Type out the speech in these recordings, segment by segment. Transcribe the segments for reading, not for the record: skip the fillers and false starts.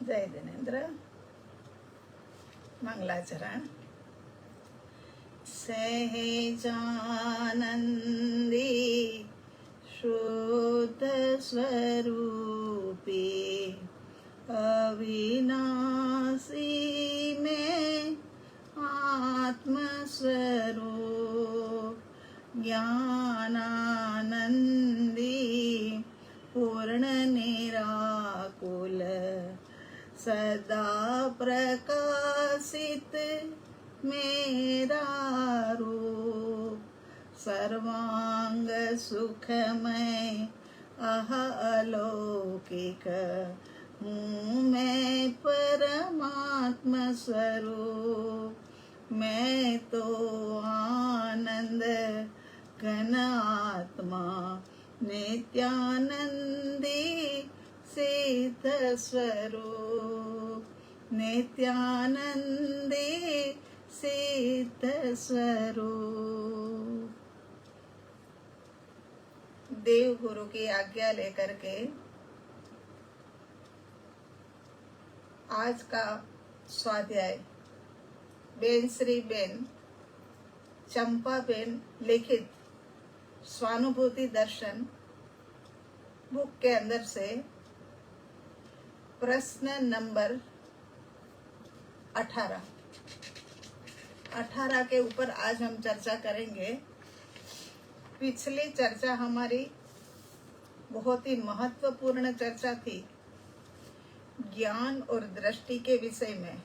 जय जिनेन्द्र। मंगलाचरण। सहजानंदी शुद्ध स्वरूपी अविनाशी में आत्मस्वरूप ज्ञानानंदी पूर्ण निराकुल सदा प्रकाशित मेरा रूप सर्वांग सुखमय आह अलौकिक हूँ मैं परमात्मा स्वरूप। मैं तो आनंद घन आत्मा नित्यानंदी सिद्ध स्वरूप नित्यानंदी सिद्ध स्वरूप। देव गुरु की आज्ञा लेकर के आज का स्वाध्याय बेन श्री बेन चंपा बेन लिखित स्वानुभूति दर्शन बुक के अंदर से प्रश्न नंबर 18 के ऊपर आज हम चर्चा करेंगे। पिछली चर्चा हमारी बहुत ही महत्वपूर्ण चर्चा थी ज्ञान और दृष्टि के विषय में।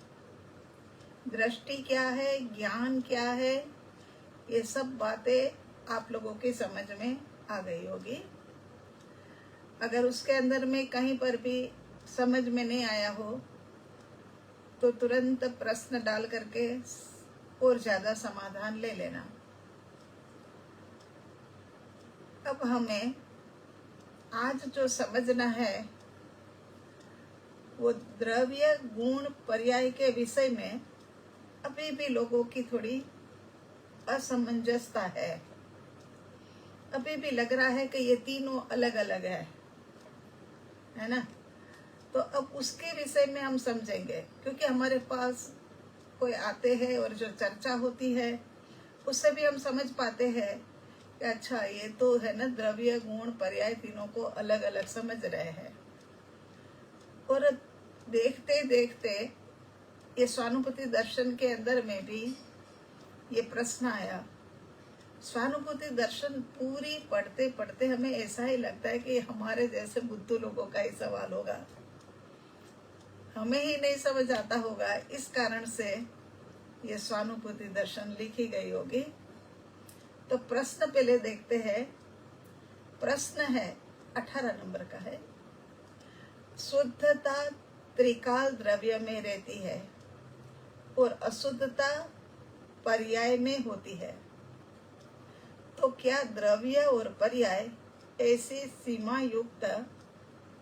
दृष्टि क्या है, ज्ञान क्या है, ये सब बातें आप लोगों की समझ में आ गई होगी। अगर उसके अंदर में कहीं पर भी समझ में नहीं आया हो तो तुरंत प्रश्न डाल करके और ज्यादा समाधान ले लेना। अब हमें आज जो समझना है वो द्रव्य गुण पर्याय के विषय में अभी भी लोगों की थोड़ी असमंजसता है। अभी भी लग रहा है कि ये तीनों अलग अलग है ना। तो अब उसके विषय में हम समझेंगे, क्योंकि हमारे पास कोई आते हैं और जो चर्चा होती है उससे भी हम समझ पाते हैं कि अच्छा ये तो है ना, द्रव्य गुण पर्याय तीनों को अलग अलग समझ रहे हैं। और देखते देखते ये स्वानुभूति दर्शन के अंदर में भी ये प्रश्न आया। स्वानुभूति दर्शन पूरी पढ़ते पढ़ते हमें ऐसा ही लगता है कि हमारे जैसे बुद्धू लोगों का ही सवाल होगा, हमें ही नहीं समझ आता होगा। इस कारण से ये स्वानुभूति दर्शन लिखी गई होगी। तो प्रश्न पहले देखते हैं। प्रश्न है 18 नंबर का है। शुद्धता त्रिकाल द्रव्य में रहती है और अशुद्धता पर्याय में होती है, तो क्या द्रव्य और पर्याय ऐसी सीमा युक्त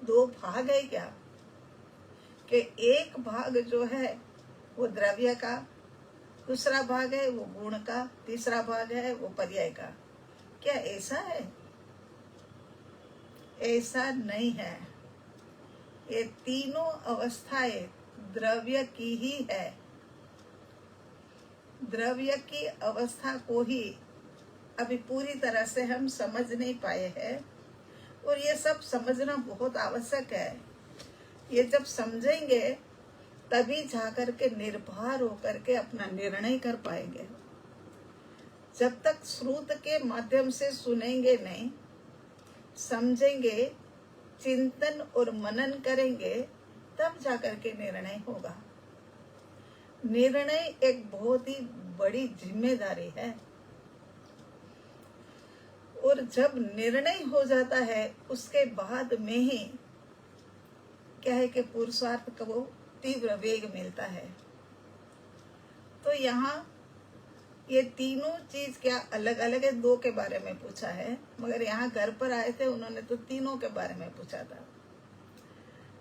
दो भाग है क्या, कि एक भाग जो है वो द्रव्य का, दूसरा भाग है वो गुण का, तीसरा भाग है वो पर्याय का? क्या ऐसा है? ऐसा नहीं है। ये तीनों अवस्थाएं द्रव्य की ही है। द्रव्य की अवस्था को ही अभी पूरी तरह से हम समझ नहीं पाए हैं, और ये सब समझना बहुत आवश्यक है। ये जब समझेंगे तभी जाकर के निर्भर होकर के अपना निर्णय कर पाएंगे। जब तक श्रुत के माध्यम से सुनेंगे नहीं, समझेंगे, चिंतन और मनन करेंगे, तब जाकर के निर्णय होगा। निर्णय एक बहुत ही बड़ी जिम्मेदारी है, और जब निर्णय हो जाता है उसके बाद में ही क्या है कि पुरुषार्थ को तीव्र वेग मिलता है। तो यहाँ ये तीनों चीज क्या अलग अलग है? दो के बारे में पूछा है, मगर यहाँ घर पर आए थे उन्होंने तो तीनों के बारे में पूछा था।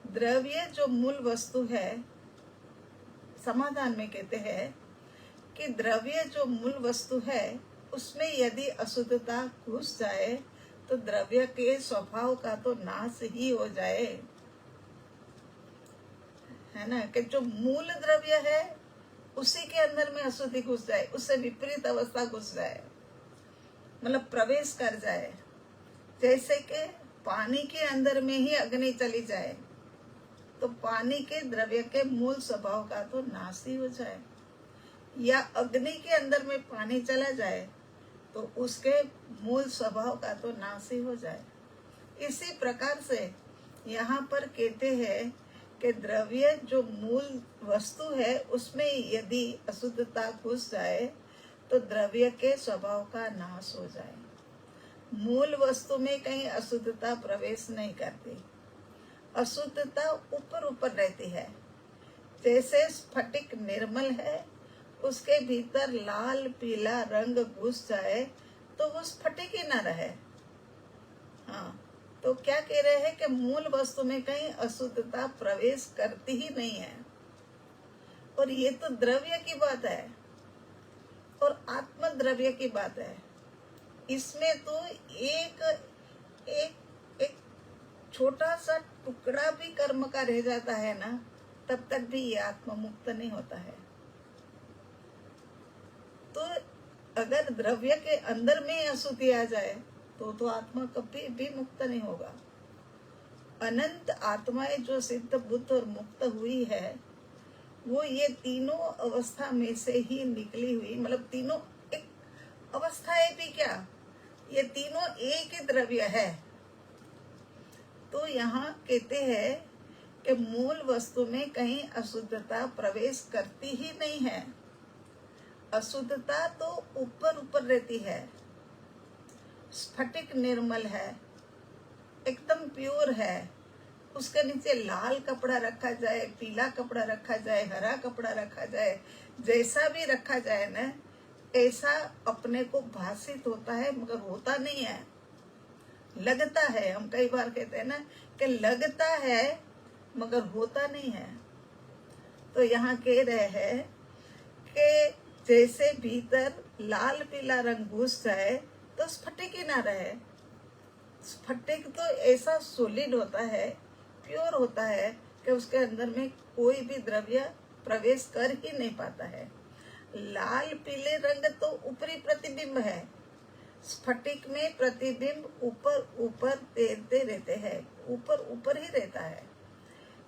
द्रव्य जो मूल वस्तु है, समाधान में कहते हैं कि द्रव्य जो मूल वस्तु है उसमें यदि अशुद्धता घुस जाए तो द्रव्य के स्वभाव का तो नाश ही हो जाए, है ना, कि जो मूल द्रव्य है उसी के अंदर में अशुद्धि घुस जाए, उससे विपरीत अवस्था घुस जाए, मतलब प्रवेश कर जाए। जैसे कि पानी के अंदर में ही अग्नि चली जाए तो पानी के द्रव्य के मूल स्वभाव का तो नाश ही हो जाए, या अग्नि के अंदर में पानी चला जाए तो उसके मूल स्वभाव का तो नाश ही हो जाए। इसी प्रकार से यहाँ पर कहते हैं कि द्रव्य जो मूल वस्तु है उसमें यदि अशुद्धता घुस जाए तो द्रव्य के स्वभाव का नाश हो जाए। मूल वस्तु में कहीं अशुद्धता प्रवेश नहीं करती, अशुद्धता ऊपर ऊपर रहती है। जैसे स्फटिक निर्मल है, उसके भीतर लाल पीला रंग घुस जाए तो वो स्फटिक ही न रहे। हाँ, तो क्या कह रहे हैं कि मूल वस्तु में कहीं अशुद्धता प्रवेश करती ही नहीं है। और ये तो द्रव्य की बात है और आत्म द्रव्य की बात है। इसमें तो एक एक एक छोटा सा टुकड़ा भी कर्म का रह जाता है ना, तब तक भी ये आत्मा मुक्त नहीं होता है। तो अगर द्रव्य के अंदर में अशुद्धि आ जाए तो आत्मा कभी भी मुक्त नहीं होगा। अनंत आत्माएं जो सिद्ध बुद्ध और मुक्त हुई है वो ये तीनों अवस्था में से ही निकली हुई, मतलब तीनों एक अवस्थाएं भी क्या, ये तीनों एक ही द्रव्य है। तो यहाँ कहते हैं कि मूल वस्तु में कहीं अशुद्धता प्रवेश करती ही नहीं है। अशुद्धता तो ऊपर ऊपर रहती है। स्फटिक निर्मल है, एकदम प्योर है, उसके नीचे लाल कपड़ा रखा जाए, पीला कपड़ा रखा जाए, हरा कपड़ा रखा जाए, जैसा भी रखा जाए ना, ऐसा अपने को भासित होता है मगर होता नहीं है, लगता है। हम कई बार कहते हैं ना कि लगता है मगर होता नहीं है। तो यहाँ कह रहे हैं कि जैसे भीतर लाल पीला रंग घुस जाए तो स्फटिक ही ना रहे। स्फटिक तो ऐसा सॉलिड होता है, प्योर होता है कि उसके अंदर में कोई भी द्रव्य प्रवेश कर ही नहीं पाता है। लाल पीले रंग तो ऊपरी प्रतिबिंब है, स्फटिक में प्रतिबिंब ऊपर ऊपर तैरते रहते हैं, ऊपर ऊपर ही रहता है,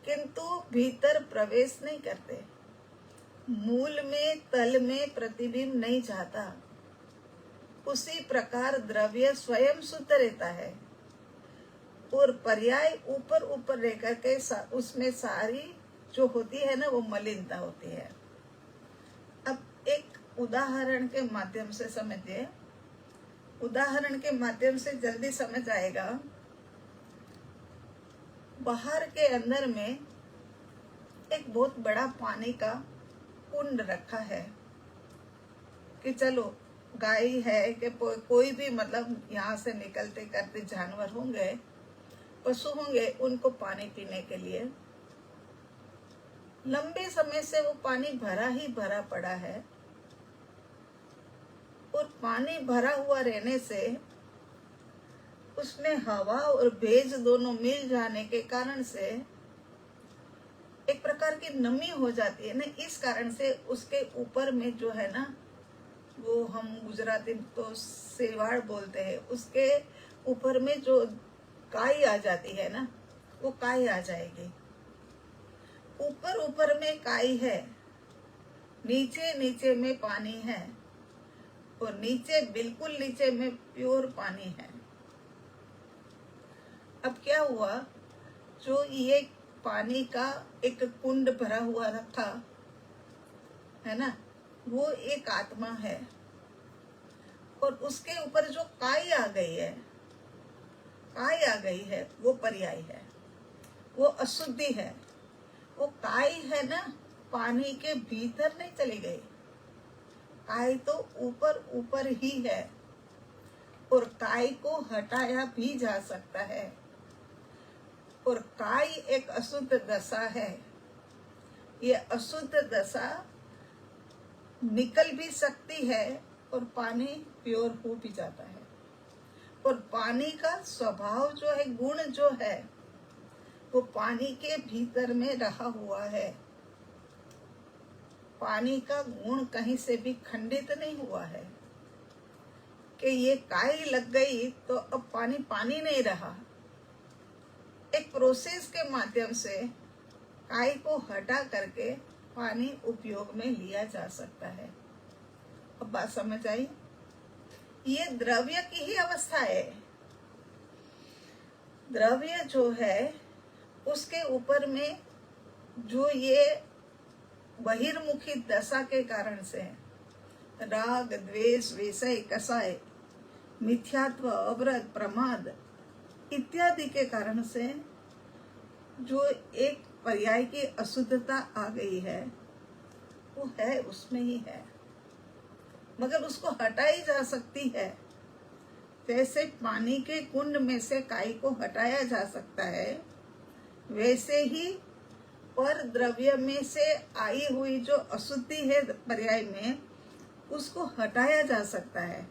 किंतु भीतर प्रवेश नहीं करते। मूल में तल में प्रतिबिंब नहीं जाता। उसी प्रकार द्रव्य स्वयं शुद्ध रहता है और पर्याय ऊपर ऊपर रहकर के उसमें सारी जो होती है ना वो मलिनता होती है। अब एक उदाहरण के माध्यम से समझिए, उदाहरण के माध्यम से जल्दी समझ आएगा। बाहर के अंदर में एक बहुत बड़ा पानी का कुंड रखा है कि चलो गाय है कि कोई भी, मतलब यहाँ से निकलते करते जानवर होंगे, पशु होंगे, उनको पानी पीने के लिए लंबे समय से वो पानी भरा ही भरा पड़ा है। और पानी भरा हुआ रहने से उसमें हवा और भेज दोनों मिल जाने के कारण से एक प्रकार की नमी हो जाती है ना। इस कारण से उसके ऊपर में जो है ना, वो हम गुजराती तो सेवाड़ बोलते हैं, उसके ऊपर में जो काई आ जाती है ना, वो काई आ जाएगी। ऊपर ऊपर में काई है, नीचे नीचे में पानी है, और नीचे बिल्कुल नीचे में प्योर पानी है। अब क्या हुआ, जो ये पानी का एक कुंड भरा हुआ रखा है ना, वो एक आत्मा है, और उसके ऊपर जो काई आ गई है, काई आ गई है, वो पर्याय है, वो अशुद्धि है। वो काई है ना, पानी के भीतर नहीं चली गई, काई तो ऊपर ऊपर ही है, और काई को हटाया भी जा सकता है। और काई एक अशुद्ध दशा है। ये अशुद्ध दशा निकल भी सकती है और पानी प्योर हो भी जाता है। और पानी का स्वभाव जो है, गुण जो है, वो पानी के भीतर में रहा हुआ है। पानी का गुण कहीं से भी खंडित नहीं हुआ है कि ये काई लग गई तो अब पानी पानी नहीं रहा। एक प्रोसेस के माध्यम से काई को हटा करके पानी उपयोग में लिया जा सकता है। अब बात समझ आई? ये द्रव्य की ही अवस्था है। द्रव्य जो है उसके ऊपर में जो ये बहिर्मुखी दशा के कारण से राग, द्वेष, विषय, कषाय, मिथ्यात्व, अवरत, प्रमाद इत्यादि के कारण से जो एक पर्याय की अशुद्धता आ गई है वो है, उसमें ही है, मगर उसको हटाई जा सकती है। जैसे पानी के कुंड में से काई को हटाया जा सकता है, वैसे ही पर द्रव्य में से आई हुई जो अशुद्धि है पर्याय में, उसको हटाया जा सकता है।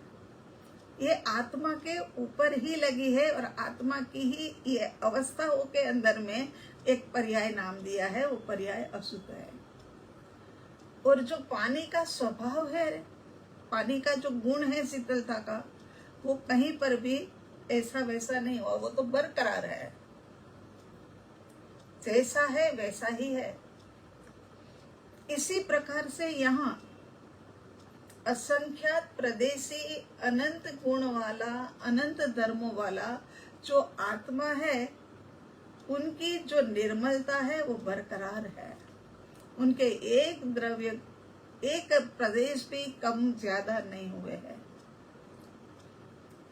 ये आत्मा के ऊपर ही लगी है और आत्मा की ही ये अवस्थाओं के अंदर में एक पर्याय नाम दिया है, वो पर्याय अशुद्ध है। और जो पानी का स्वभाव है, पानी का जो गुण है शीतलता का, वो कहीं पर भी ऐसा वैसा नहीं हुआ, वो तो बरकरार है, जैसा है वैसा ही है। इसी प्रकार से यहाँ असंख्यात प्रदेशी अनंत गुण वाला, अनंत धर्मों वाला जो आत्मा है, उनकी जो निर्मलता है वो बरकरार है। उनके एक द्रव्य, एक प्रदेश भी कम ज्यादा नहीं हुए हैं।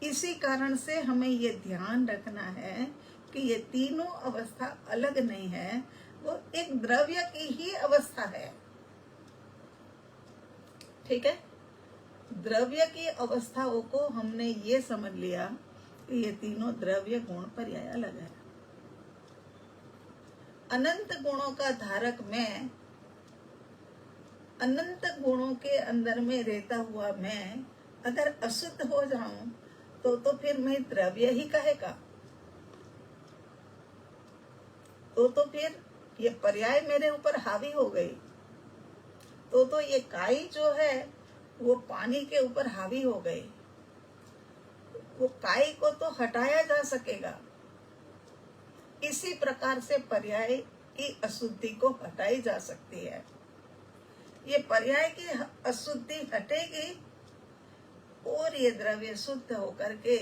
इसी कारण से हमें ये ध्यान रखना है कि ये तीनों अवस्था अलग नहीं है, वो एक द्रव्य की ही अवस्था है। ठीक है? द्रव्य की अवस्थाओं को हमने ये समझ लिया कि ये तीनों द्रव्य गुण पर्याय अलग है। अनंत गुणों का धारक मैं, अनंत गुणों के अंदर में रहता हुआ मैं अगर अशुद्ध हो जाऊं तो फिर मैं द्रव्य ही कहेगा, तो फिर ये पर्याय मेरे ऊपर हावी हो गई, तो ये काई जो है वो पानी के ऊपर हावी हो गई। वो काई को तो हटाया जा सकेगा। इसी प्रकार से पर्याय की अशुद्धि को हटाई जा सकती है। ये पर्याय की अशुद्धि हटेगी और ये द्रव्य शुद्ध होकर के,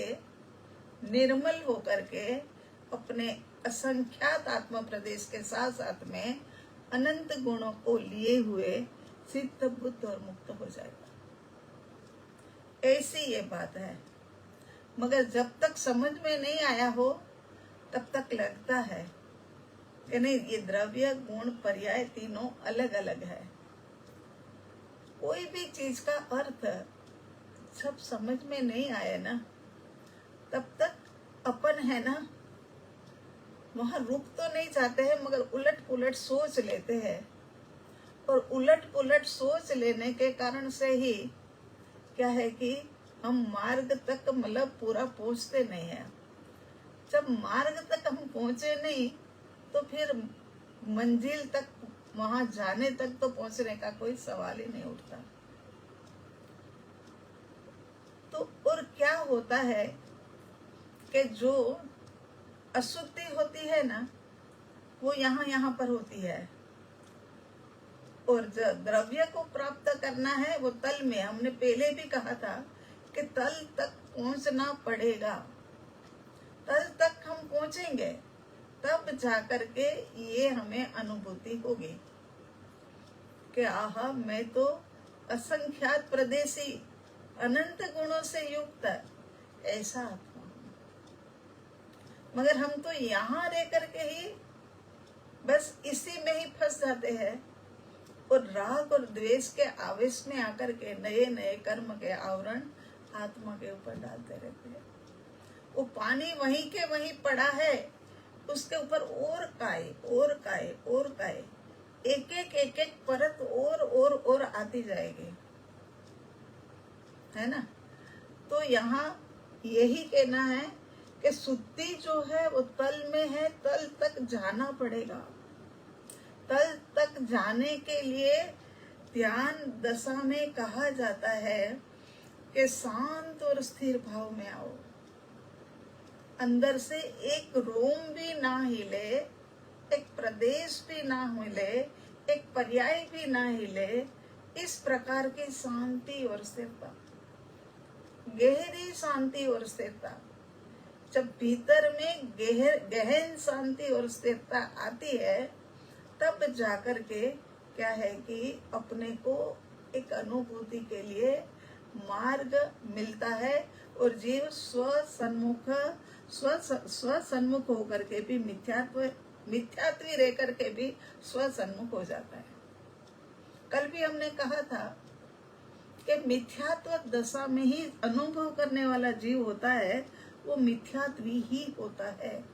निर्मल होकर के अपने असंख्यात आत्म प्रदेश के साथ साथ में अनंत गुणों को लिए हुए सिद्ध, बुद्ध और मुक्त हो जाएगा। ऐसी ये बात है। मगर जब तक समझ में नहीं आया हो तब तक लगता है कि नहीं, ये द्रव्य गुण पर्याय तीनों अलग अलग है। कोई भी चीज का अर्थ जब समझ में नहीं आए ना, तब तक अपन है ना वहां रुक तो नहीं जाते हैं, मगर उलट पुलट सोच लेते हैं। और उलट पुलट सोच लेने के कारण से ही क्या है कि हम मार्ग तक मतलब पूरा पहुंचते नहीं है। जब मार्ग तक हम पहुंचे नहीं तो फिर मंजिल तक, वहां जाने तक तो पहुंचने का कोई सवाल ही नहीं उठता। तो और क्या होता है कि जो अशुद्धि होती है ना, वो यहाँ पर होती है, और जो द्रव्य को प्राप्त करना है वो तल में, हमने पहले भी कहा था कि तल तक पहुंचना पड़ेगा। तल तक हम पहुंचेंगे तब जाकर के ये हमें अनुभूति होगी कि आहा, मैं तो असंख्यात प्रदेशी अनंत गुणों से युक्त ऐसा आत्मा हूं। मगर हम तो यहाँ रह करके ही बस इसी में ही फंस जाते हैं और राग और द्वेष के आवेश में आकर के नए नए कर्म के आवरण आत्मा के ऊपर डालते रहते हैं। वो पानी वहीं के वहीं पड़ा है, उसके ऊपर और काय और काय और काय, एक एक परत और आती जाएगी, है ना। तो यहाँ यही कहना है कि शुद्धि जो है वो तल में है, तल तक जाना पड़ेगा। तल तक जाने के लिए ध्यान दशा में कहा जाता है कि शांत और स्थिर भाव में आओ। अंदर से एक रोम भी ना हिले, एक प्रदेश भी ना हिले, एक पर्याय भी ना हिले, इस प्रकार की शांति और स्थिरता, गहरी शांति और स्थिरता। जब भीतर में गहन शांति और स्थिरता आती है, तब जाकर के क्या है कि अपने को एक अनुभूति के लिए मार्ग मिलता है और जीव स्वसन्मुख होकर के भी मिथ्यात्वी रह करके भी स्वसन्मुख हो जाता है। कल भी हमने कहा था कि मिथ्यात्व दशा में ही अनुभव करने वाला जीव होता है, वो मिथ्यात्वी ही होता है।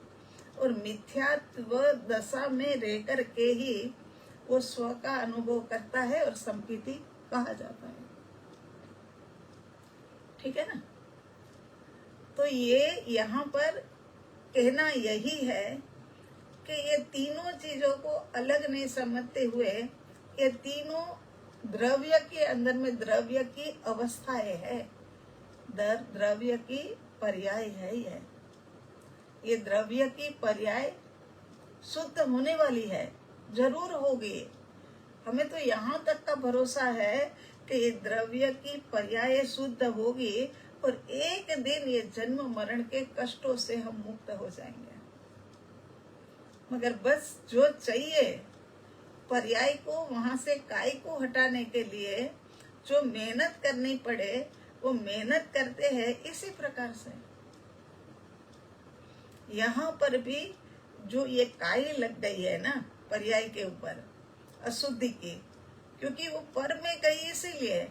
और मिथ्यात्व दशा में रह करके ही वो स्व का अनुभव करता है और संपत्ति कहा जाता है। ठीक है ना? तो ये यहाँ पर कहना यही है कि ये तीनों चीजों को अलग नहीं समझते हुए, ये तीनों द्रव्य के अंदर में द्रव्य की अवस्थाएं है, द्रव्य की पर्याय है। ये द्रव्य की पर्याय शुद्ध होने वाली है, जरूर होगी। हमें तो यहाँ तक का भरोसा है कि ये द्रव्य की पर्याय शुद्ध होगी और एक दिन ये जन्म मरण के कष्टों से हम मुक्त हो जाएंगे। मगर बस जो चाहिए पर्याय को, वहां से काय को हटाने के लिए जो मेहनत करनी पड़े, वो मेहनत करते हैं। इसी प्रकार से यहाँ पर भी जो ये काई लग गई है ना पर्याय के ऊपर, अशुद्धि की, क्योंकि वो पर में गई इसीलिए।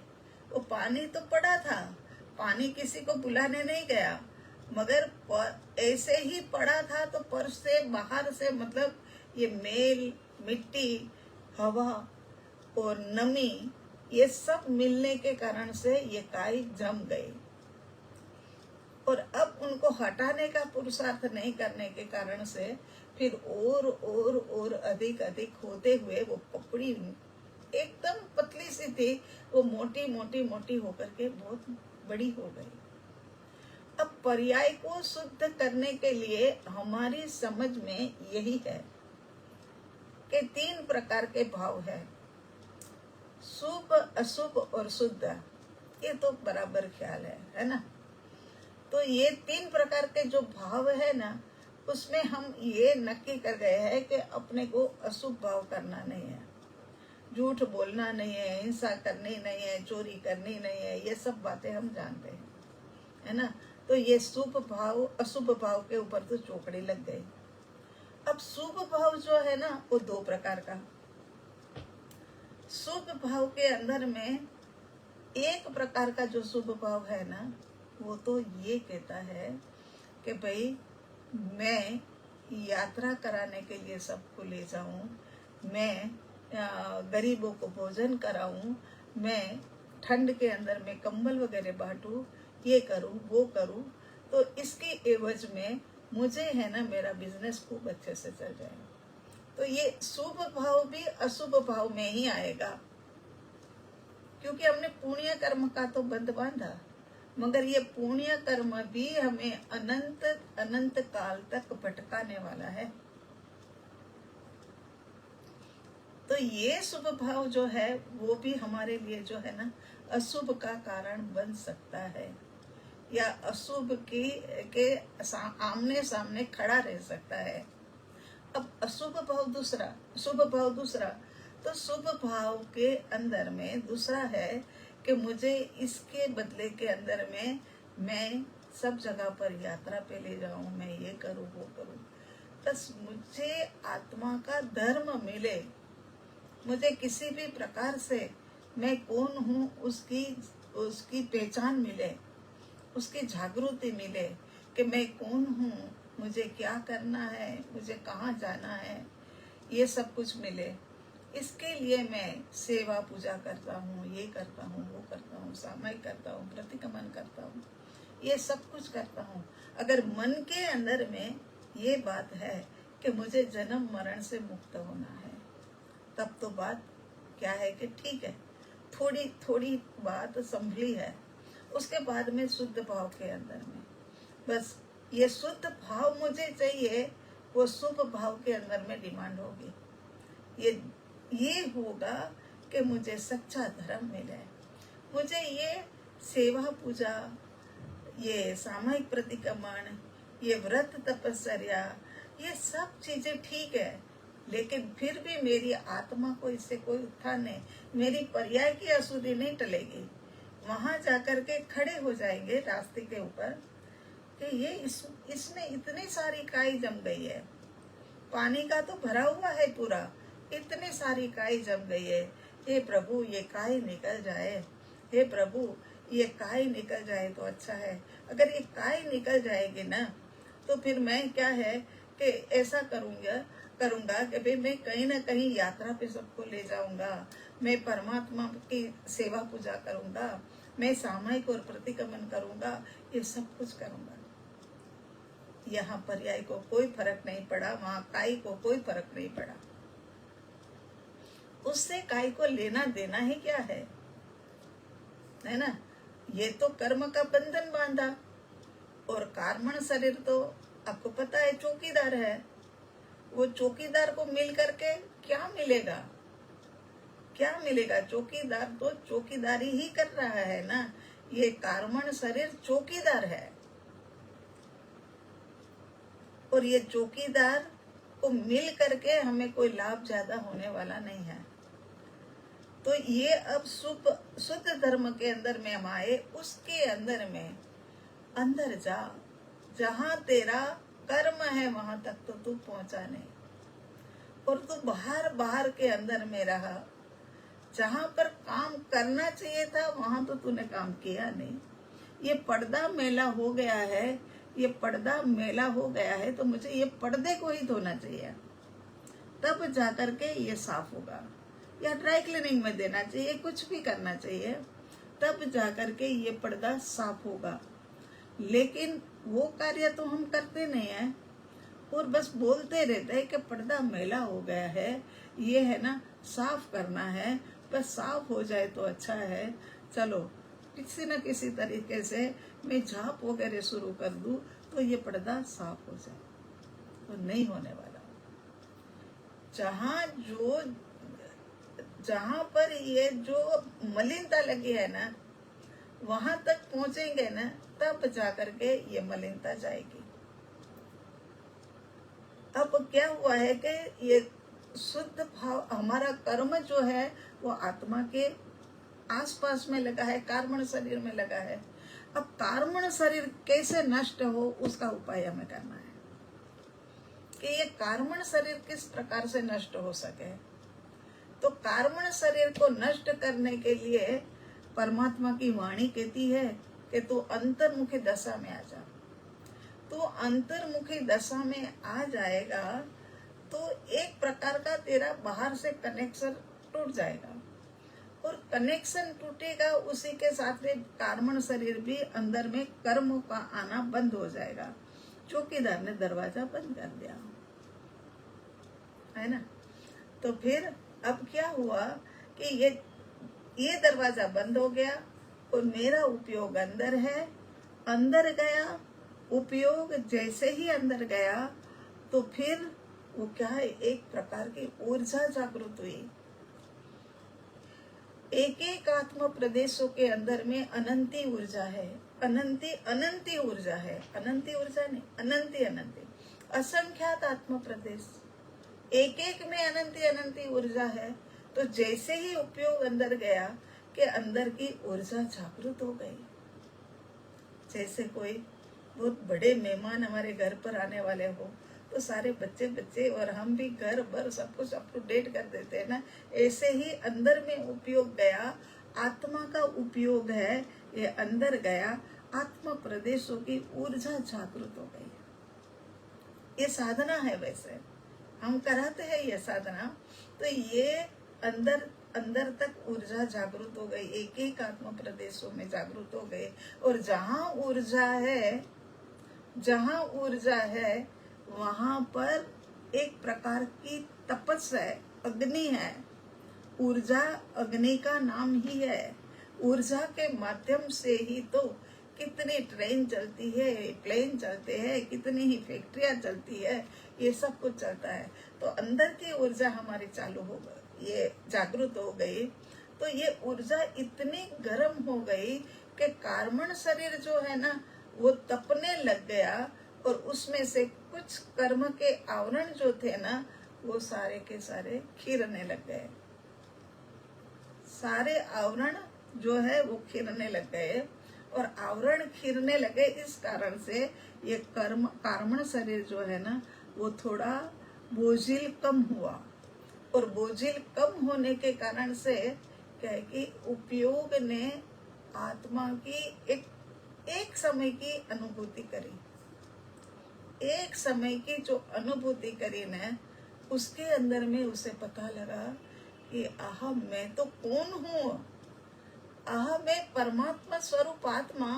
वो पानी तो पड़ा था, पानी किसी को बुलाने नहीं गया, मगर ऐसे ही पड़ा था तो पर से बाहर से, मतलब ये मेल, मिट्टी, हवा और नमी, ये सब मिलने के कारण से ये काई जम गई। और अब उनको हटाने का पुरुषार्थ नहीं करने के कारण से फिर और अधिक होते हुए वो पपड़ी एकदम पतली सी थी, वो मोटी मोटी मोटी होकर के बहुत बड़ी हो गई। अब पर्याय को शुद्ध करने के लिए हमारी समझ में यही है कि तीन प्रकार के भाव है, शुभ, अशुभ और शुद्ध। ये तो बराबर ख्याल है ना? तो ये तीन प्रकार के जो भाव है ना, उसमें हम ये नक्की कर गए हैं कि अपने को अशुभ भाव करना नहीं है, झूठ बोलना नहीं है, हिंसा करनी नहीं है, चोरी करनी नहीं है, ये सब बातें हम जानते हैं, है ना? तो ये शुभ भाव अशुभ भाव के ऊपर तो चौकड़ी लग गई। अब शुभ भाव जो है ना, वो दो प्रकार का। शुभ भाव के अंदर में एक प्रकार का जो शुभ भाव है ना, वो तो ये कहता है कि भाई मैं यात्रा कराने के लिए सबको ले जाऊं, मैं गरीबों को भोजन कराऊं, मैं ठंड के अंदर में कंबल वगैरह बांटूं, ये करूं वो करूं, तो इसकी एवज में मुझे है ना मेरा बिजनेस खूब अच्छे से चल जाए। तो ये शुभ भाव भी अशुभ भाव में ही आएगा, क्योंकि हमने पुण्य कर्म का तो बंध बांधा, मगर ये पुण्य कर्म भी हमें अनंत अनंत काल तक भटकाने वाला है। तो ये शुभ भाव जो है वो भी हमारे लिए जो है ना अशुभ का कारण बन सकता है, या अशुभ के आमने सामने खड़ा रह सकता है। अब अशुभ भाव दूसरा, शुभ भाव दूसरा। तो शुभ भाव के अंदर में दूसरा है कि मुझे इसके बदले के अंदर में मैं सब जगह पर यात्रा पे ले जाऊं, मैं ये करूं वो करूं, बस मुझे आत्मा का धर्म मिले, मुझे किसी भी प्रकार से मैं कौन हूँ उसकी पहचान मिले, उसकी जागृति मिले कि मैं कौन हूँ, मुझे क्या करना है, मुझे कहाँ जाना है, ये सब कुछ मिले। इसके लिए मैं सेवा पूजा करता हूँ, ये करता हूँ वो करता हूँ, सामायिक करता हूँ, प्रतिक्रमण करता हूँ, ये सब कुछ करता हूँ। अगर मन के अंदर में ये बात है कि मुझे जन्म मरण से मुक्त होना है, तब तो बात क्या है कि ठीक है, थोड़ी थोड़ी बात संभली है। उसके बाद में शुद्ध भाव के अंदर में बस ये शुद्ध भाव मुझे चाहिए, वो शुभ भाव के अंदर में डिमांड होगी। ये होगा कि मुझे सच्चा धर्म मिले, मुझे ये सेवा पूजा, ये सामूहिक प्रतिक्रमण, ये व्रत तपस्या, ये सब चीजें ठीक है, लेकिन फिर भी मेरी आत्मा को इससे कोई उत्थान नहीं, मेरी पर्याय की अशुद्धि नहीं टलेगी। वहां जाकर के खड़े हो जाएंगे रास्ते के ऊपर कि ये इसमें इतनी सारी काई जम गई है, पानी का तो भरा हुआ है पूरा, इतनी सारी काई जम गई है। हे प्रभु, ये काई निकल जाए, हे प्रभु ये काई निकल जाए तो अच्छा है। अगर ये काई निकल जाएगी ना, तो फिर मैं क्या है कि ऐसा करूंगा कि भाई मैं कहीं ना कहीं यात्रा पे सबको ले जाऊंगा, मैं परमात्मा की सेवा पूजा करूंगा, मैं सामूहिक और प्रतिक्रमण करूंगा, ये सब कुछ करूंगा। यहाँ पर्याय को कोई फर्क नहीं पड़ा, वहां काई को कोई फर्क नहीं पड़ा। उससे काई को लेना देना ही क्या है ना। ये तो कर्म का बंधन बांधा, और कार्मण शरीर तो आपको पता है चौकीदार है। वो चौकीदार को मिल करके क्या मिलेगा, क्या मिलेगा? चौकीदार तो चौकीदारी ही कर रहा है ना। ये कार्मण शरीर चौकीदार है, और ये चौकीदार को मिल करके हमें कोई लाभ ज्यादा होने वाला नहीं है। तो ये अब शुद्ध धर्म के अंदर में हम आए, उसके अंदर में अंदर जा, जहां तेरा कर्म है वहां तक तो तू पहुंचा नहीं, और तू बाहर के अंदर में रहा। जहां पर काम करना चाहिए था वहां तो तूने काम किया नहीं। ये पर्दा मैला हो गया है, ये पर्दा मैला हो गया है, तो मुझे ये पर्दे को ही धोना चाहिए, तब जाकर के ये साफ होगा। या ड्राई क्लीनिंग में देना चाहिए, कुछ भी करना चाहिए, तब जाकर के ये पर्दा साफ होगा। लेकिन वो कार्य तो हम करते नहीं है, और बस बोलते रहते हैं कि पर्दा मैला हो गया है, ये है ना साफ करना है, बस साफ हो जाए तो अच्छा है। चलो किसी न किसी तरीके से मैं झाप वगैरह शुरू कर दूं तो ये पर्दा साफ हो जाए, तो नहीं होने वाला। जहां पर ये जो मलिनता लगी है ना, वहां तक पहुंचेंगे ना, तब जाकर के ये मलिनता जाएगी। अब क्या हुआ है कि ये शुद्ध भाव, हमारा कर्म जो है वो आत्मा के आसपास में लगा है, कार्मण शरीर में लगा है। अब कार्मण शरीर कैसे नष्ट हो, उसका उपाय हमें करना है कि ये कार्मण शरीर किस प्रकार से नष्ट हो सके। तो कार्मण शरीर को नष्ट करने के लिए परमात्मा की वाणी कहती है कि तू अंतर्मुखी दशा में आ जा। तो अंतर्मुखी दशा में आ जाएगा तो एक प्रकार का तेरा बाहर से कनेक्शन टूट जाएगा, और कनेक्शन टूटेगा, उसी के साथ में कार्मण शरीर भी अंदर में कर्मों का आना बंद हो जाएगा। चौकीदार ने दरवाजा बंद कर दिया है ना। तो फिर अब क्या हुआ कि ये दरवाजा बंद हो गया, और मेरा उपयोग अंदर है, अंदर गया उपयोग। जैसे ही अंदर गया तो फिर वो क्या है, एक प्रकार की ऊर्जा जागृत हुई। एक एक आत्म प्रदेशों के अंदर में अनंती ऊर्जा है, अनंती ऊर्जा है, अनंती ऊर्जा नहीं, अनंती असंख्यात आत्म प्रदेश, एक एक में अनंती ऊर्जा है। तो जैसे ही उपयोग अंदर गया कि अंदर की ऊर्जा जागृत हो गई। जैसे कोई बहुत बड़े मेहमान हमारे घर पर आने वाले हो, तो सारे बच्चे और हम भी घर भर सब कुछ अप टू डेट कर देते हैं ना। ऐसे ही अंदर में उपयोग गया, आत्मा का उपयोग है, ये अंदर गया, आत्मा प्रदेशों की ऊर्जा जागृत हो गई। ये साधना है, वैसे हम कराते हैं ये साधना। तो ये अंदर अंदर तक ऊर्जा जागृत हो गई, एक एक आत्म प्रदेशों में जागृत हो गए। और जहाँ ऊर्जा है वहां पर एक प्रकार की तपस्या है, अग्नि है। ऊर्जा अग्नि का नाम ही है। ऊर्जा के माध्यम से ही तो कितनी ट्रेन चलती है, प्लेन चलते हैं, कितनी ही फैक्ट्रियां चलती है, ये सब कुछ चलता है। तो अंदर की ऊर्जा हमारी चालू हो गई, ये जागृत हो गई। तो ये ऊर्जा इतनी गर्म हो गई कि कार्बन शरीर जो है ना वो तपने लग गया, और उसमें से कुछ कर्म के आवरण जो थे ना वो सारे के सारे खिरने लग गए। सारे आवरण जो है वो खिरने लग गए, और आवरण खिरने लगे इस कारण से ये कार्बन शरीर जो है ना वो थोड़ा बोझिल कम हुआ। और बोझिल कम होने के कारण से क्या है कि उपयोग ने आत्मा की एक समय की अनुभूति करी। एक समय की जो अनुभूति करी ना उसके अंदर में उसे पता लगा कि आह मैं तो कौन हूँ, आह मैं परमात्मा स्वरूप आत्मा,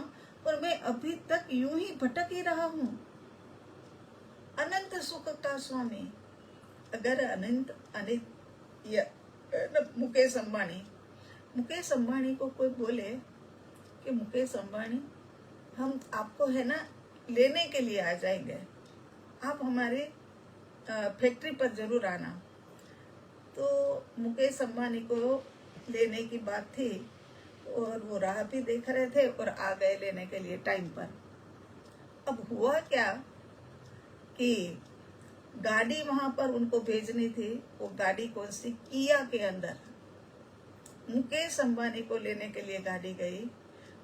और मैं अभी तक यूं ही भटक ही रहा हूँ। अनंत सुख का स्वामी। अगर मुकेश अंबानी को कोई बोले कि मुकेश अंबानी हम आपको है ना लेने के लिए आ जाएंगे, आप हमारे फैक्ट्री पर जरूर आना। तो मुकेश अंबानी को लेने की बात थी, और वो राह भी देख रहे थे और आ गए लेने के लिए टाइम पर। अब हुआ क्या कि गाड़ी वहां पर उनको भेजनी थी। वो गाड़ी कौन सी, किया के अंदर मुकेश अंबानी को लेने के लिए गाड़ी गई।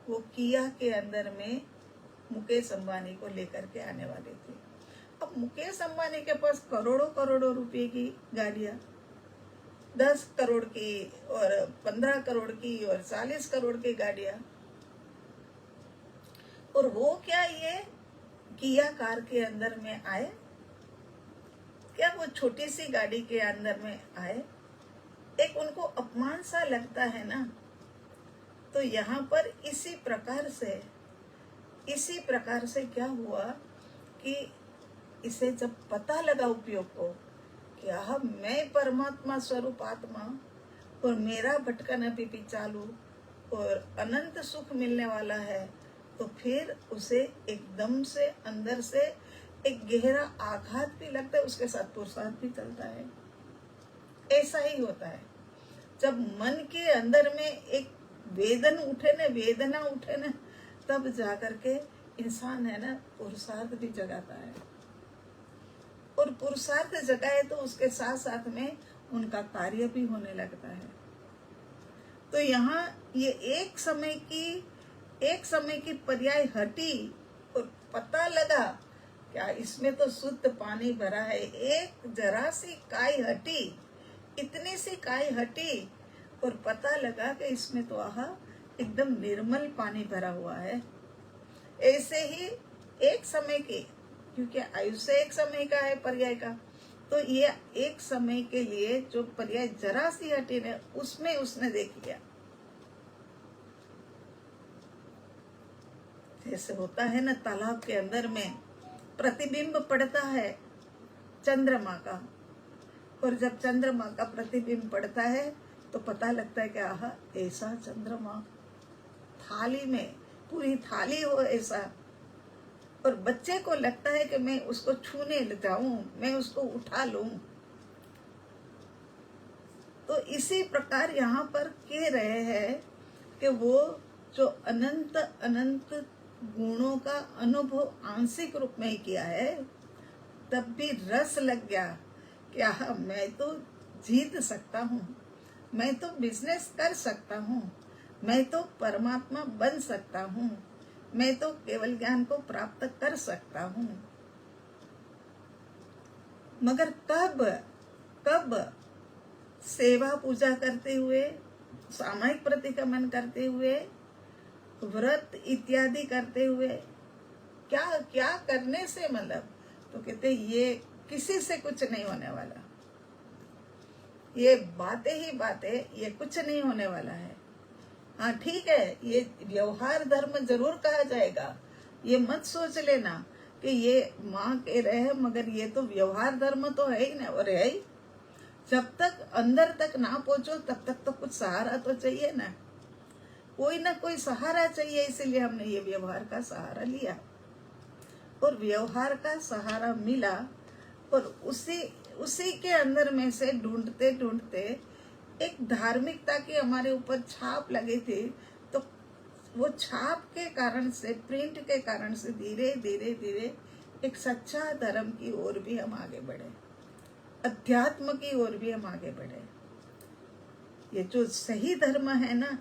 वो किया के अंदर में मुकेश अंबानी को लेकर के आने वाली थी। अब मुकेश अंबानी के पास करोड़ों करोड़ों रुपए की गाड़ियां, 10 करोड़ की और 15 करोड़ की और 40 करोड़ की गाड़ियां, और वो क्या ये किया कार के अंदर में आए, क्या वो छोटी सी गाड़ी के अंदर में आए। एक उनको अपमान सा लगता है ना। तो यहाँ पर इसी प्रकार से क्या हुआ कि इसे जब पता लगा उपयोग को कि मैं परमात्मा स्वरूप आत्मा, और मेरा भटकन अभी भी चालू, और अनंत सुख मिलने वाला है, तो फिर उसे एकदम से अंदर से एक गहरा आघात भी लगता है, उसके साथ पुरुषार्थ भी चलता है। ऐसा ही होता है जब मन के अंदर में एक वेदना उठे ना तब जाकर के इंसान है ना पुरुषार्थ भी जगाता है। और पुरुषार्थ जगाए तो उसके साथ साथ में उनका कार्य भी होने लगता है। तो यहाँ ये एक समय की पर्याय हटी, और पता लगा क्या इसमें तो शुद्ध पानी भरा है। एक जरा सी काई हटी, इतनी सी काई हटी, और पता लगा कि इसमें तो एकदम निर्मल पानी भरा हुआ है। ऐसे ही एक समय की, क्योंकि आयुष्य एक समय का है पर्याय का, तो ये एक समय के लिए जो पर्याय जरा सी हटी ने उसमें उसने देख लिया। जैसे होता है ना तालाब के अंदर में प्रतिबिंब पड़ता है चंद्रमा का, और जब चंद्रमा का प्रतिबिंब पड़ता है तो पता लगता है कि ऐसा चंद्रमा थाली में पूरी थाली हो ऐसा। और बच्चे को लगता है कि मैं उसको छूने जाऊं, मैं उसको उठा लूं। तो इसी प्रकार यहाँ पर कह रहे हैं कि वो जो अनंत अनंत गुणों का अनुभव आंशिक रूप में ही किया है, तब भी रस लग गया कि मैं तो जीत सकता हूँ, मैं तो बिजनेस कर सकता हूँ, मैं तो परमात्मा बन सकता हूँ, मैं तो केवल ज्ञान को प्राप्त कर सकता हूँ। मगर कब सेवा पूजा करते हुए, सामायिक प्रतिक्रमण करते हुए, व्रत इत्यादि करते हुए, क्या करने से मतलब, तो कहते ये किसी से कुछ नहीं होने वाला। ये बातें ही बातें, ये कुछ नहीं होने वाला है। हाँ ठीक है, ये व्यवहार धर्म जरूर कहा जाएगा, ये मत सोच लेना कि ये माँ कह रहे हैं मगर ये तो व्यवहार धर्म तो है ही ना, और है ही। जब तक अंदर तक ना पहुंचो तब तक तो कुछ सहारा तो चाहिए ना, कोई ना कोई सहारा चाहिए, इसीलिए हमने ये व्यवहार का सहारा लिया और व्यवहार का सहारा मिला। और उसी के अंदर में से ढूंढते ढूंढते एक धार्मिकता की हमारे ऊपर छाप लगी थी, तो वो छाप के कारण से, प्रिंट के कारण से धीरे धीरे धीरे एक सच्चा धर्म की ओर भी हम आगे बढ़े, अध्यात्म की ओर भी हम आगे बढ़े। ये जो सही धर्म है ना,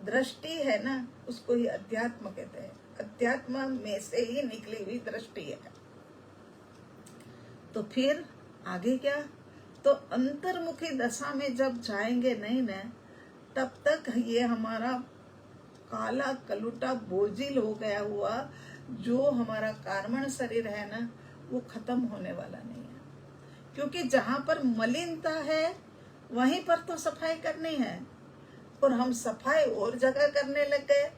दृष्टि है ना, उसको ही अध्यात्म कहते हैं। अध्यात्म में से ही निकली हुई दृष्टि है। तो फिर आगे क्या, तो अंतर्मुखी दशा में जब जाएंगे नहीं न, तब तक ये हमारा काला कलुटा बोझिल हो गया हुआ जो हमारा कार्बन शरीर है ना, वो खत्म होने वाला नहीं है। क्योंकि जहां पर मलिनता है वहीं पर तो सफाई करनी है, और हम सफाई और जगह करने लग गए।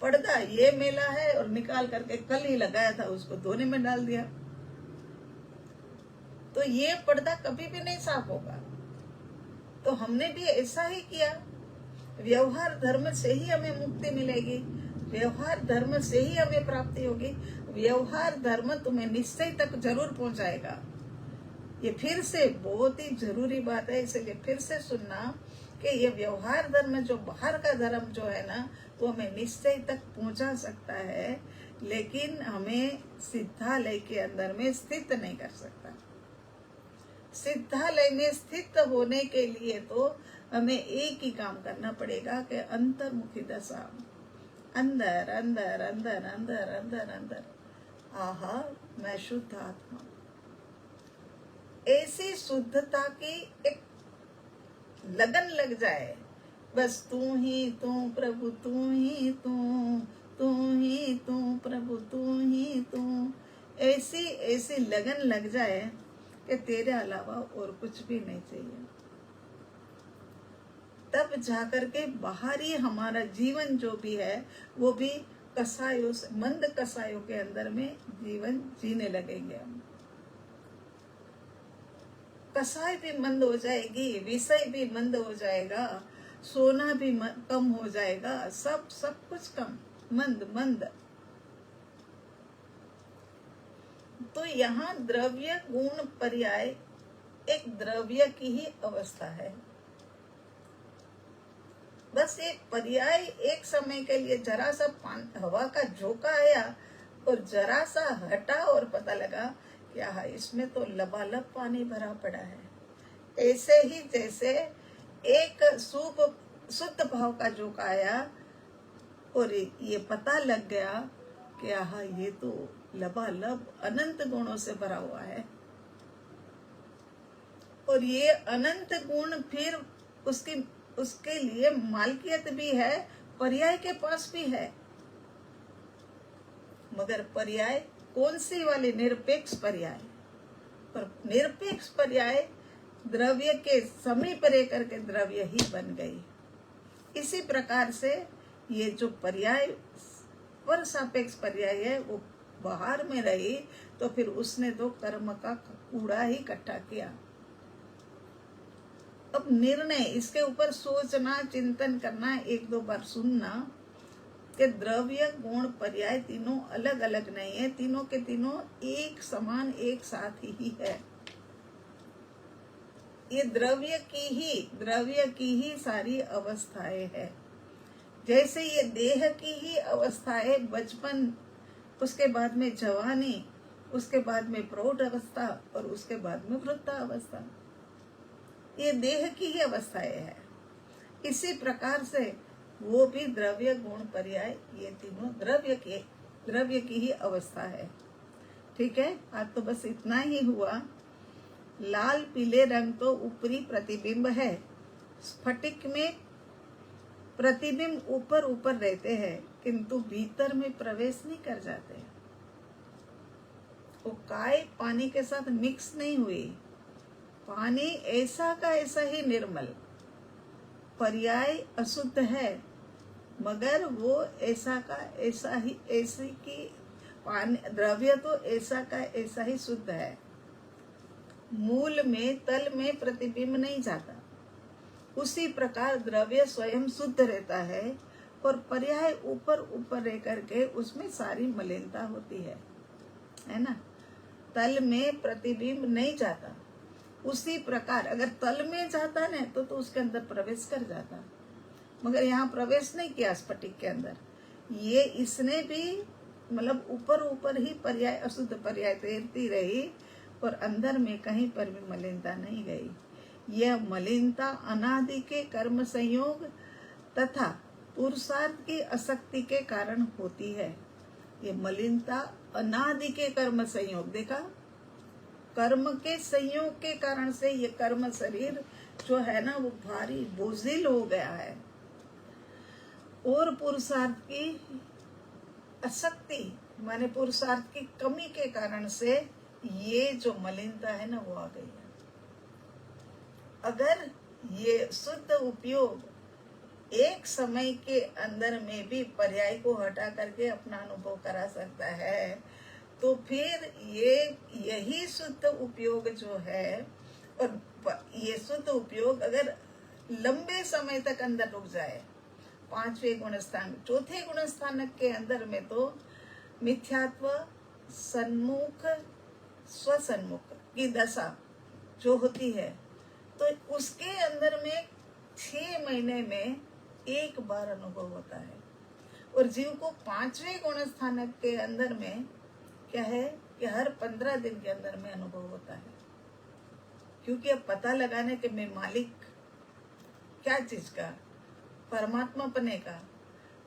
पर्दा ये मेला है और निकाल करके कल ही लगाया था उसको धोने में डाल दिया, तो ये पर्दा कभी भी नहीं साफ होगा। तो हमने भी ऐसा ही किया। व्यवहार धर्म से ही हमें मुक्ति मिलेगी, व्यवहार धर्म से ही हमें प्राप्ति होगी। व्यवहार धर्म तुम्हें निश्चय तक जरूर पहुंचाएगा। ये फिर से बहुत ही जरूरी बात है, इसलिए फिर से सुनना कि ये व्यवहार धर्म जो बाहर का धर्म जो है ना, वो हमें निश्चय तक पहुंचा सकता है, लेकिन हमें सिद्धालय के अंदर में स्थित नहीं कर सकता। सिद्धालय में स्थित होने के लिए तो हमें एक ही काम करना पड़ेगा कि अंतर्मुखी दशा, अंदर अंदर अंदर अंदर अंदर अंदर, आहा मैं शुद्ध आत्मा, ऐसी शुद्धता की एक लगन लग जाए। बस तू ही तू प्रभु, तू ही तू, तू ही तू प्रभु, तू ही तू, ऐसी ऐसी लगन लग जाए कि तेरे अलावा और कुछ भी नहीं चाहिए। तब जाकर के बाहरी हमारा जीवन जो भी है वो भी कसायों से, मंद कसायों के अंदर में जीवन जीने लगेंगे हम। कसाई भी मंद हो जाएगी, विषय भी मंद हो जाएगा, सोना भी कम हो जाएगा, सब कुछ कम, मंद मंद। तो यहाँ द्रव्य गुण पर्याय एक द्रव्य की ही अवस्था है। बस एक पर्याय, एक समय के लिए जरा सा हवा का झोंका आया और जरा सा हटा और पता लगा क्या है, इसमें तो लबालब पानी भरा पड़ा है। ऐसे ही जैसे एक शुद्ध भाव का झोंका आया और ये पता लग गया कि आहा ये तो लबालब अनंत गुणों से भरा हुआ है, और ये अनंत गुण फिर उसके लिए मालकियत भी है, पर्याय के पास भी है। मगर पर्याय कौन सी वाली? निरपेक्ष पर्याय। पर निरपेक्ष पर्याय द्रव्य के समीप रह करके द्रव्य ही बन गई। इसी प्रकार से ये जो पर्याय पर सापेक्ष पर्याय है वो बाहर में रही, तो फिर उसने तो कर्म का कूड़ा ही इकट्ठा किया। अब निर्णय, इसके ऊपर सोचना, चिंतन करना, एक दो बार सुनना कि द्रव्य गुण पर्याय तीनों अलग अलग नहीं है, तीनों के तीनों एक समान एक साथ ही है। ये द्रव्य की ही सारी अवस्थाएं है। जैसे ये देह की ही अवस्थाएं, बचपन, उसके बाद में जवानी, उसके बाद में प्रौढ़ अवस्था और उसके बाद में वृद्धावस्था, ये देह की ही अवस्थाएं है। इसी प्रकार से वो भी द्रव्य गुण पर्याय, ये तीनों द्रव्य की ही अवस्था है। ठीक है, आज तो बस इतना ही हुआ। लाल पीले रंग तो ऊपरी प्रतिबिंब है, स्फटिक में प्रतिबिंब ऊपर ऊपर रहते हैं किंतु भीतर में प्रवेश नहीं कर जाते। वो काय पानी के साथ मिक्स नहीं हुई, पानी ऐसा का ऐसा ही निर्मल, पर्याय अशुद्ध है, मगर वो ऐसा का ऐसा ही, ऐसी की पानी द्रव्य तो ऐसा का ऐसा ही शुद्ध है। मूल में तल में प्रतिबिंब नहीं जाता, उसी प्रकार द्रव्य स्वयं शुद्ध रहता है और पर्याय ऊपर ऊपर रह करके उसमें सारी मलिनता होती है ना। तल में प्रतिबिंब नहीं जाता, उसी प्रकार अगर तल में जाता ना तो उसके अंदर प्रवेश कर जाता, मगर यहाँ प्रवेश नहीं किया स्फटिक के अंदर। ये इसने भी मतलब ऊपर ऊपर ही पर्याय अशुद्ध पर्याय तैरती रही और अंदर में कहीं पर भी मलिनता नहीं गई। यह मलिनता अनादि के कर्म संयोग तथा पुरुषार्थ की आसक्ति के कारण होती है। ये मलिनता अनादि के कर्म संयोग, देखा, कर्म के संयोग के कारण से ये कर्म शरीर जो है ना वो भारी बोझिल हो गया है, और पुरुषार्थ की आसक्ति माने पुरुषार्थ की कमी के कारण से ये जो मलिनता है ना वो आ गई है। अगर ये शुद्ध उपयोग एक समय के अंदर में भी पर्याय को हटा करके अपना अनुभव करा सकता है, तो फिर यही शुद्ध उपयोग जो है, और ये शुद्ध उपयोग अगर लंबे समय तक अंदर रुक जाए, पांचवें गुण स्थान चौथे गुण स्थानक के अंदर में तो मिथ्यात्व सन्मुख स्वसन्मुख की दशा जो होती है, तो उसके अंदर में 6 महीने में एक बार अनुभव होता है। और जीव को पांचवें गुण स्थानक के अंदर में क्या है कि हर 15 दिन के अंदर में अनुभव होता है, क्योंकि अब पता लगाने के मैं मालिक क्या चीज का, परमात्मा पने का,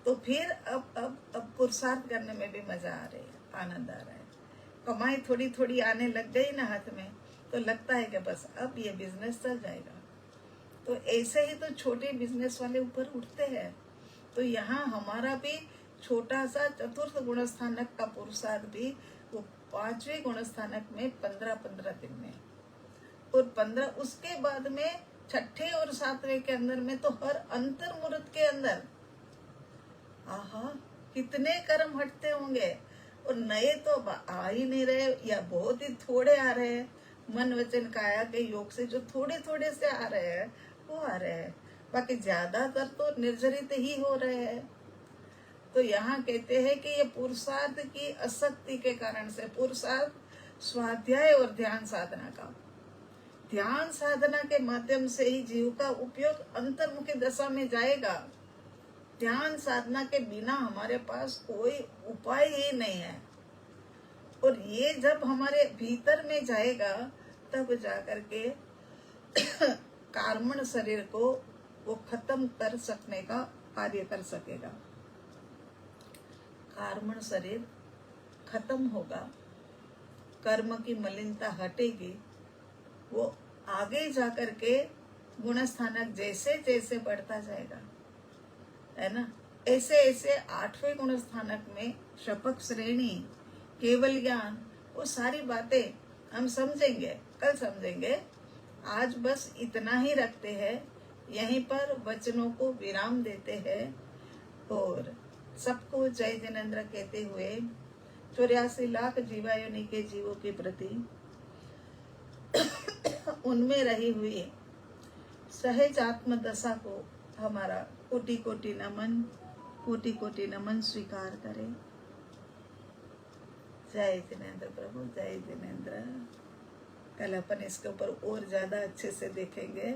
तो फिर अब पुरुषार्थ करने में भी मजा आ रही है, आनंद आ रहा है। कमाई थोड़ी थोड़ी आने लग गई ना हाथ में, तो लगता है कि बस अब ये बिजनेस चल जाएगा। तो ऐसे ही तो छोटे बिजनेस वाले ऊपर उठते हैं। तो यहाँ हमारा भी छोटा सा चतुर्थ गुण स्थानक का पुरुषार्थ भी वो पांचवें गुण स्थानक में 15-15 दिन में, और 15 उसके बाद में छठे और सातवें के अंदर में तो हर अंतर मुहूर्त के अंदर आहा कितने कर्म हटते होंगे, और नए तो आ ही नहीं रहे या बहुत ही थोड़े आ रहे हैं। मन वचन काया के योग से जो थोड़े थोड़े से आ रहे हैं वो आ रहे हैं, बाकी ज्यादातर तो निर्जरित ही हो रहे हैं। तो यहाँ कहते हैं कि ये पुरुषार्थ की आसक्ति के कारण से, पुरुषार्थ स्वाध्याय और ध्यान साधना का, ध्यान साधना के माध्यम से ही जीव का उपयोग अंतर्मुखी दशा में जाएगा। ध्यान साधना के बिना हमारे पास कोई उपाय ही नहीं है, और ये जब हमारे भीतर में जाएगा तब जाकर के कार्मण शरीर को वो खत्म कर सकने का कार्य कर सकेगा। कार्मण शरीर खत्म होगा, कर्म की मलिनता हटेगी, वो आगे जाकर के गुण स्थानक जैसे जैसे बढ़ता जाएगा, है ना। ऐसे ऐसे 8वें गुण स्थानक में शपथ श्रेणी, केवल ज्ञान, वो सारी बातें हम समझेंगे, कल समझेंगे। आज बस इतना ही रखते हैं, यहीं पर वचनों को विराम देते हैं, और सबको जय जिनेंद्र कहते हुए 84 लाख जीवायोनि के जीवों के प्रति उनमें रही हुई सहज आत्म दशा को हमारा कोटि कोटि नमन, कोटि कोटि नमन स्वीकार करें। जय जिनेंद्र प्रभु, जय जिनेंद्र। कल अपन इसके ऊपर और ज्यादा अच्छे से देखेंगे।